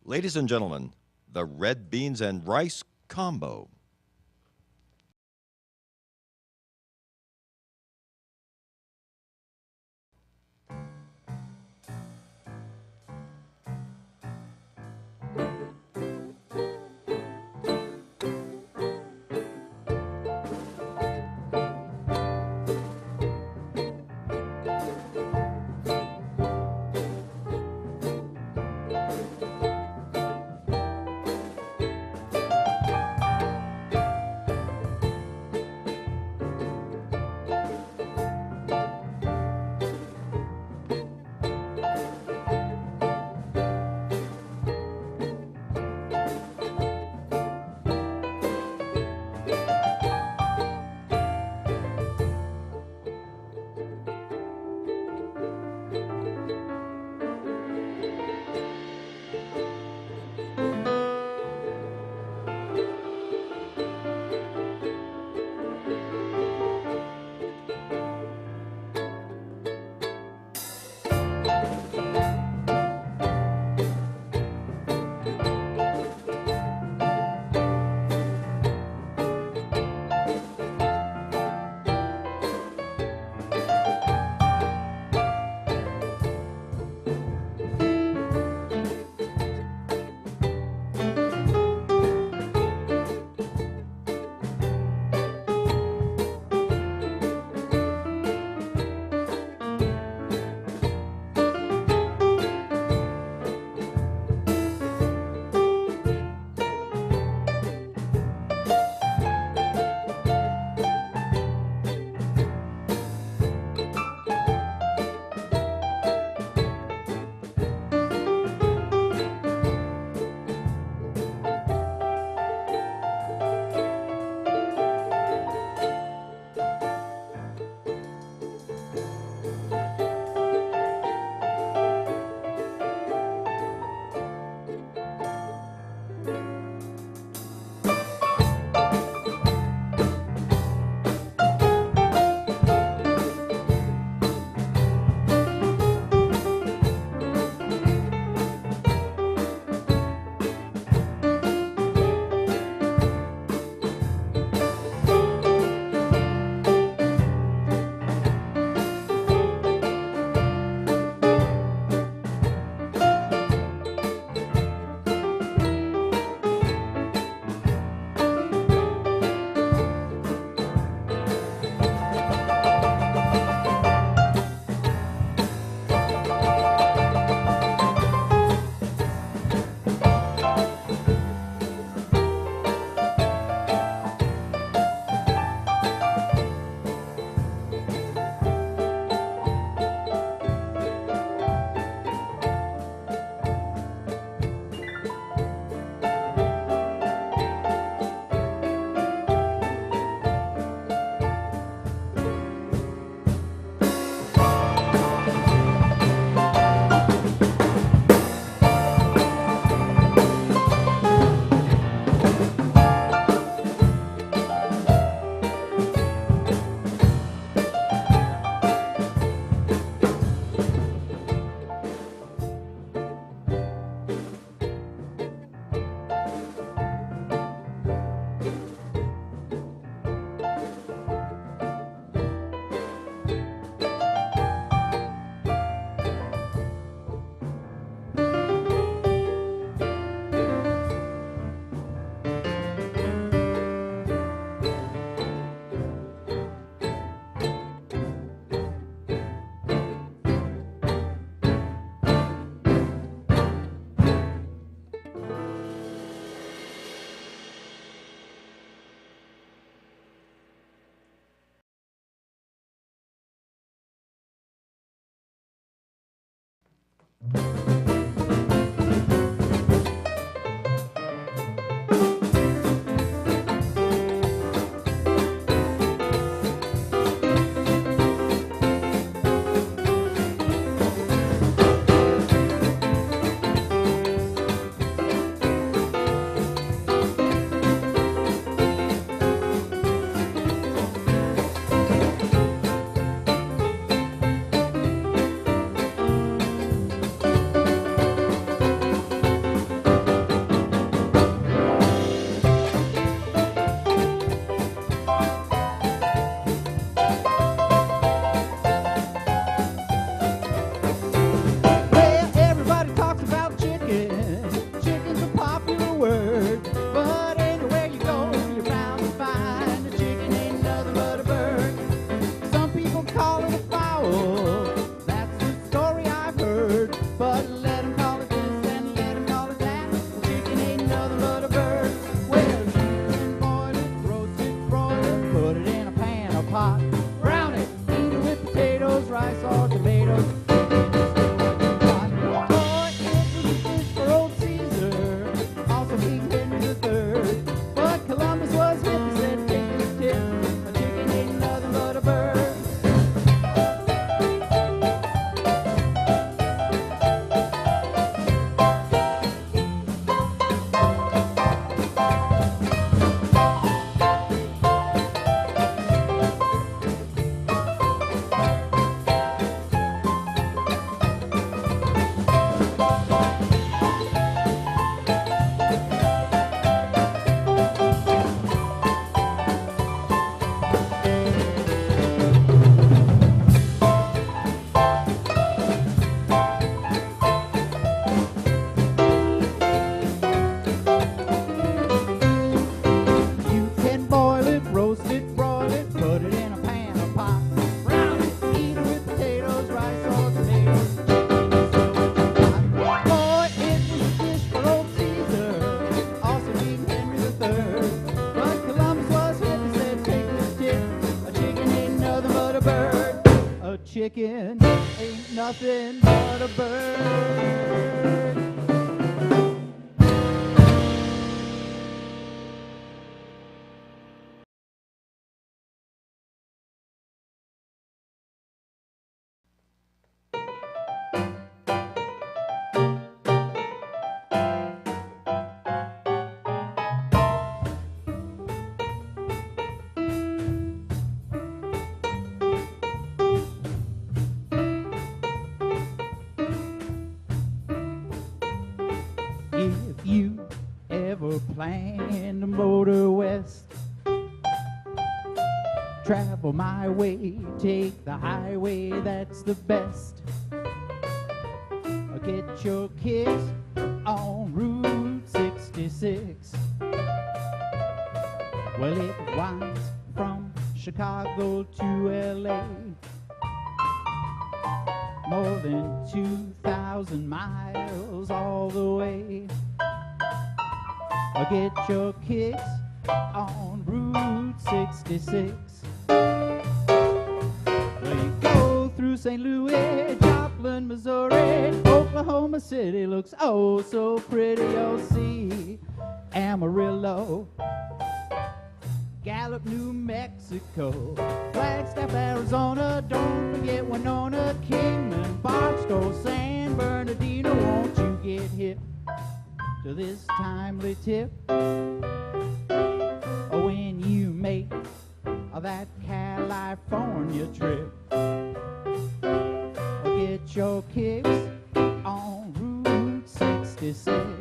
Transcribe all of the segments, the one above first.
Ladies and gentlemen, the red beans and rice combo. chicken ain't nothing but a bird. If you ever plan to motor west, travel my way, take the highway, that's the best. Get your kicks on Route 66. Well, it winds from Chicago to LA, more than 2,000 miles all the way. Get your kicks on Route 66. Well, you go through St. Louis, Joplin, Missouri, Oklahoma City looks oh so pretty. You'll see Amarillo, Gallup, New Mexico, Flagstaff, Arizona, don't forget Winona, Kingman, Barstow, San Bernardino. Won't you get hip to this timely tip when you make that California trip? Get your kicks on Route 66.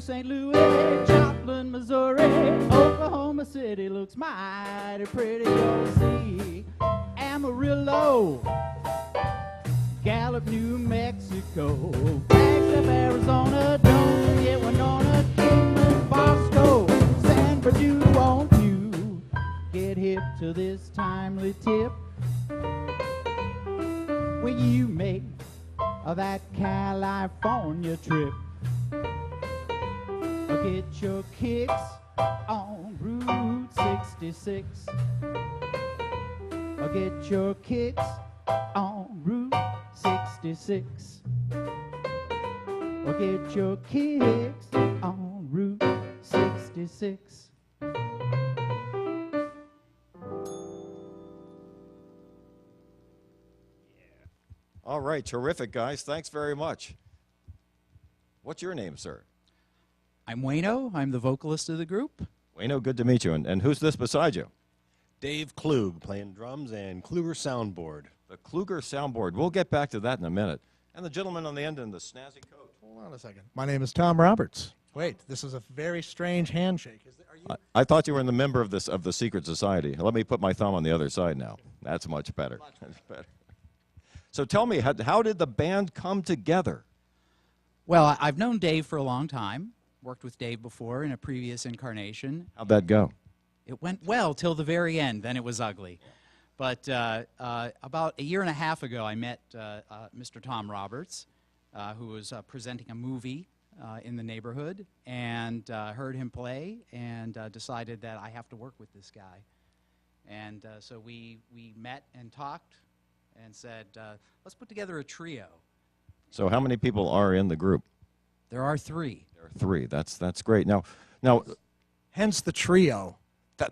St. Louis, Joplin, Missouri, Oklahoma City looks mighty pretty. You'll see Amarillo, Gallup, New Mexico, Flagstaff, Arizona, don't forget Winona, Kingman, Bosco, San Bernardino. Won't you get hip to this timely tip when you make that California trip? Get your kicks on Route 66. Get your kicks on Route 66. Get your kicks on Route 66. All right, terrific, guys. Thanks very much. What's your name, sir? I'm Wayno. I'm the vocalist of the group. Wayno, good to meet you. And who's this beside you? Dave Klug playing drums and Kluger soundboard. The Kluger soundboard. We'll get back to that in a minute. And the gentleman on the end in the snazzy coat. Hold on a second. My name is Tom Roberts. Wait, this is a very strange handshake. Are you? I thought you were the member of the secret society. Let me put my thumb on the other side now. That's much better. That's better. So tell me, how did the band come together? Well, I've known Dave for a long time. Worked with Dave before in a previous incarnation. How'd that go? It went well till the very end. Then it was ugly. But about a year and a half ago, I met Mr. Tom Roberts, who was presenting a movie in the neighborhood, and heard him play, and decided that I have to work with this guy. And so we met and talked and said, let's put together a trio. So how many people are in the group? There are three. There are three. That's great. Now, Hence the trio.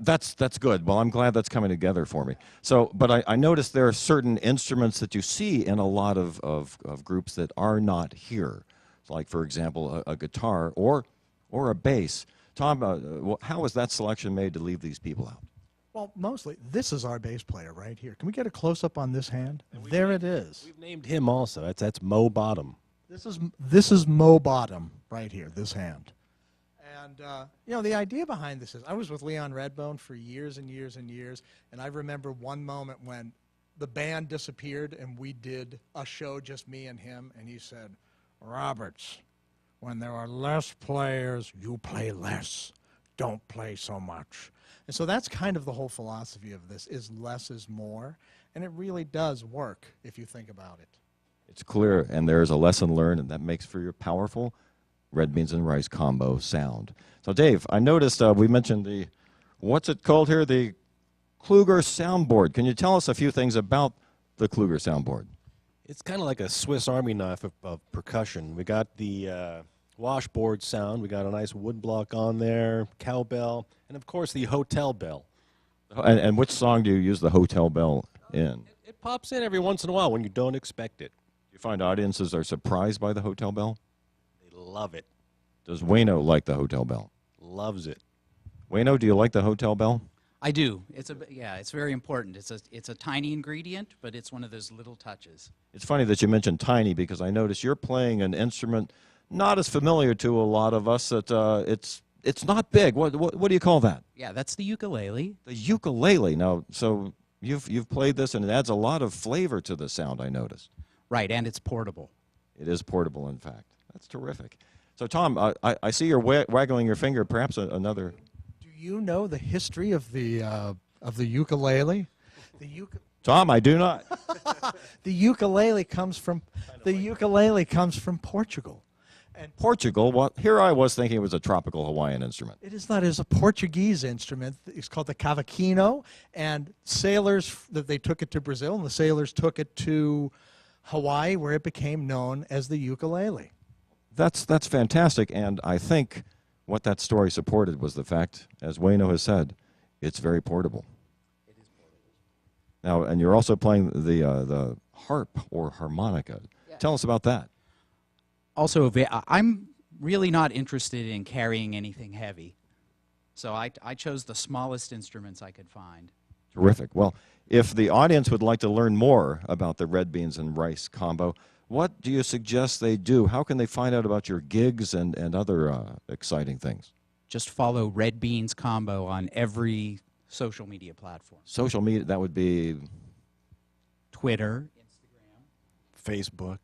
That's good. Well, I'm glad that's coming together for me. So, but I noticed there are certain instruments that you see in a lot of groups that are not here. Like, for example, a guitar or a bass. Tom, how was that selection made to leave these people out? Well, mostly, this is our bass player right here. Can we get a close-up on this hand? There it is. We've named him also. That's Mo Bottom. This is Mo Bottom right here, this hand. And, you know, the idea behind this is I was with Leon Redbone for years and years and years, and I remember one moment when the band disappeared and we did a show, just me and him, and he said, Roberts, when there are less players, you play less. Don't play so much. And so that's kind of the whole philosophy of this, is less is more, and it really does work if you think about it. It's clear, and there's a lesson learned, and that makes for your powerful red beans and rice combo sound. So, Dave, I noticed we mentioned the, what's it called here, the Kluger soundboard. Can you tell us a few things about the Kluger soundboard? It's kind of like a Swiss Army knife of percussion. We got the washboard sound. We got a nice wood block on there, cowbell, and of course the hotel bell. And which song do you use the hotel bell in? It pops in every once in a while when you don't expect it. Do you find audiences are surprised by the hotel bell? They love it. Does Wayno like the hotel bell? Loves it. Wayno, do you like the hotel bell? I do. Yeah, it's very important. It's a tiny ingredient, but it's one of those little touches. It's funny that you mentioned tiny because I notice you're playing an instrument not as familiar to a lot of us. That it's not big. What do you call that? Yeah, that's the ukulele. The ukulele. Now, so you've played this, and it adds a lot of flavor to the sound. I notice. Right, and it's portable. It is portable, in fact. That's terrific. So, Tom, I see you're waggling your finger. Perhaps another. Do you know the history of the ukulele? Tom, I do not. The ukulele comes from Portugal. And Portugal. Well, here I was thinking it was a tropical Hawaiian instrument. it is not. It is a Portuguese instrument. It's called the cavaquinho. And sailors, they took it to Brazil, and the sailors took it to Hawaii, where it became known as the ukulele. That's fantastic, and I think what that story supported was the fact, as Wayno has said, it's very portable. It is portable. Now, and you're also playing the harp or harmonica. Yeah. Tell us about that. Also, I'm really not interested in carrying anything heavy, so I chose the smallest instruments I could find. Terrific. Well, if the audience would like to learn more about the red beans and rice combo, what do you suggest they do? How can they find out about your gigs and other exciting things? Just follow Red Beans Combo on every social media platform. Social media, that would be Twitter, Instagram. Facebook.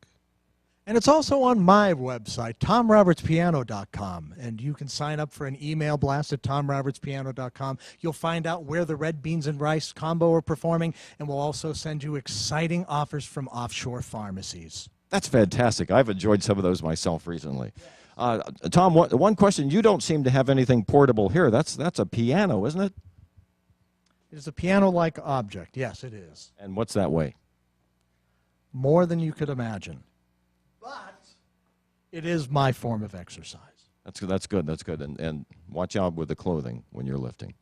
And it's also on my website, tomrobertspiano.com. And you can sign up for an email blast at tomrobertspiano.com. You'll find out where the red beans and rice combo are performing, and we'll also send you exciting offers from offshore pharmacies. That's fantastic. I've enjoyed some of those myself recently. Tom, one question. You don't seem to have anything portable here. That's a piano, isn't it? It is a piano-like object. Yes, it is. And what's that weigh? More than you could imagine. But it is my form of exercise. That's good. That's good. And watch out with the clothing when you're lifting.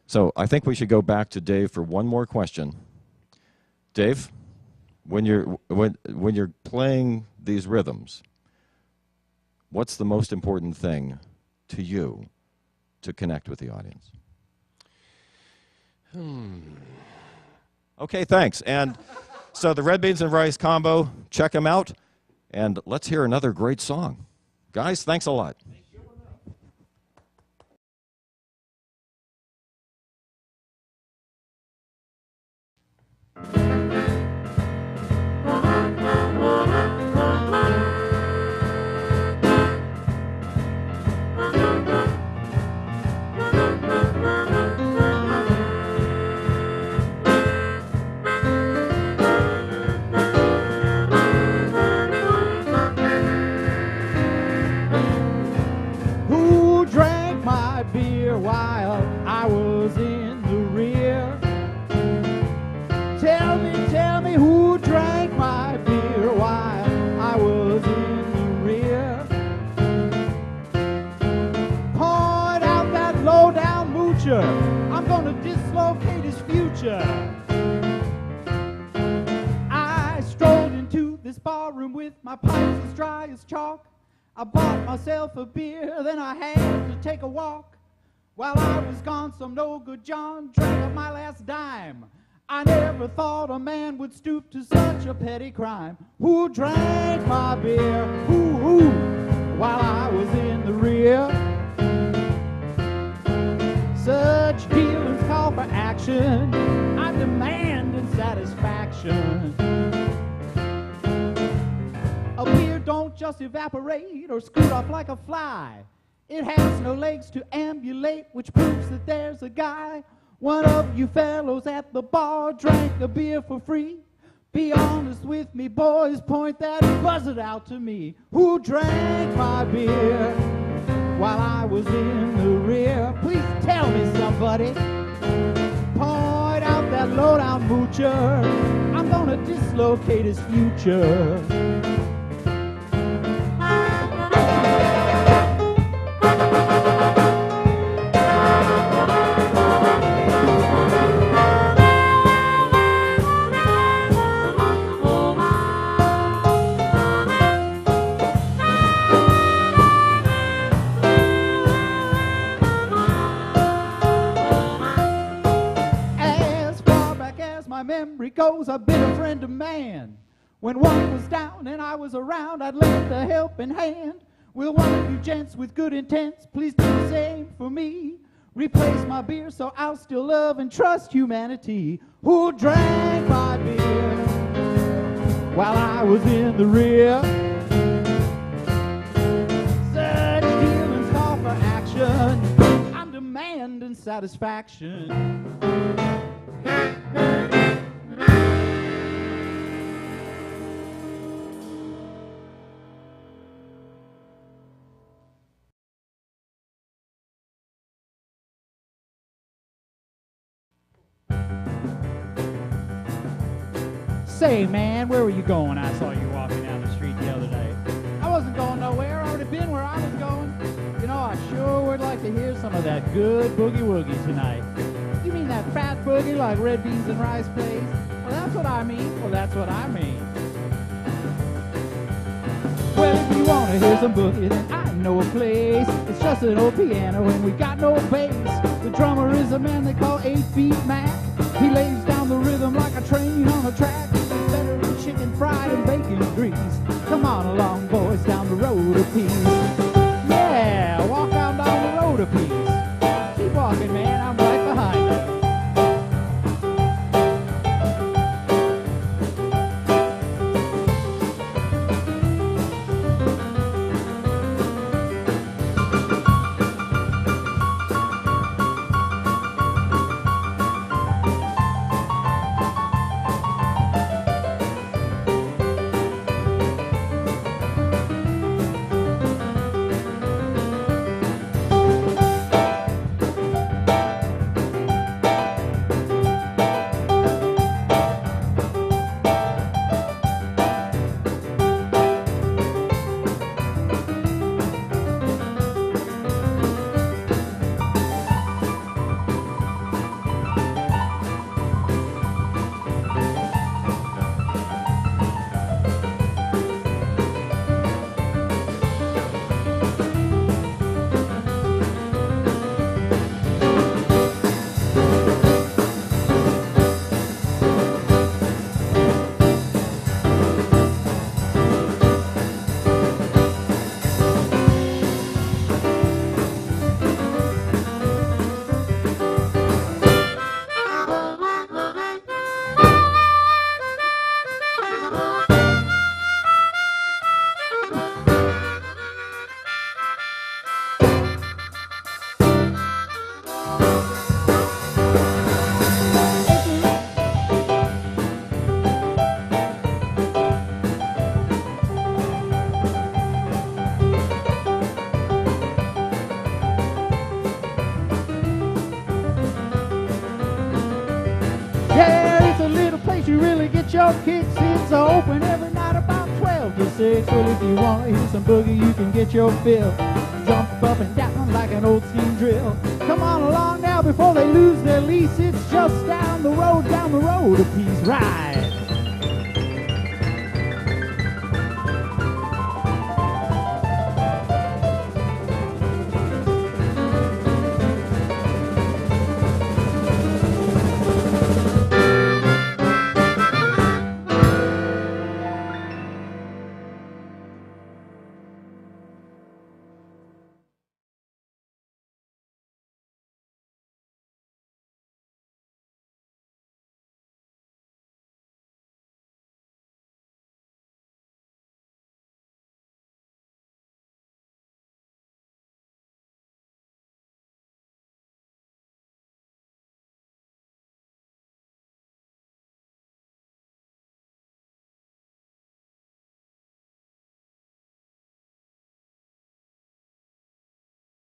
So I think we should go back to Dave for one more question. Dave, when you're playing these rhythms, what's the most important thing to you to connect with the audience? Okay, thanks. And so the red beans and rice combo, check them out. And let's hear another great song. Guys, thanks a lot. Tell me who drank my beer while I was in the rear. Point out that low-down moocher, I'm gonna dislocate his future. I strolled into this barroom with my pipes as dry as chalk. I bought myself a beer, then I had to take a walk. While I was gone, some no-good John drank up my last dime. I never thought a man would stoop to such a petty crime. Who drank my beer, who, while I was in the rear? Such dealings call for action. I demand satisfaction. A beer don't just evaporate or scoot off like a fly. It has no legs to ambulate, which proves that there's a guy. One of you fellows at the bar drank a beer for free. Be honest with me, boys, point that buzzard out to me. Who drank my beer while I was in the rear? Please tell me, somebody. Point out that low-down moocher. I'm gonna dislocate his future. Goes, I've been a friend of man. When one was down and I was around, I'd lend a helping hand. Will one of you gents with good intents please do the same for me? Replace my beer so I'll still love and trust humanity. Who drank my beer while I was in the rear? Such dealings call for action. I'm demanding satisfaction. Say, man, where were you going? I saw you walking down the street the other day. I wasn't going nowhere. I already been where I was going. You know, I sure would like to hear some of that good boogie-woogie tonight. You mean that fat boogie like red beans and rice plays? Well, that's what I mean. Well, that's what I mean. Well, if you want to hear some boogie, then I know a place. It's just an old piano and we got no bass. The drummer is a man they call 8-Beat Mac. He lays down the rhythm like a train on a track. It's better than chicken fried and bacon grease. Come on along, boys, down the road a piece. Yeah, walk on down the road a piece. Keep walking, man, I'm right behind you. Your kicks, it's open every night about 12 to 6. Well, if you want to hear some boogie, you can get your fill. Jump up and down like an old steam drill. Come on along now before they lose their lease. It's just down the road a piece. Ride.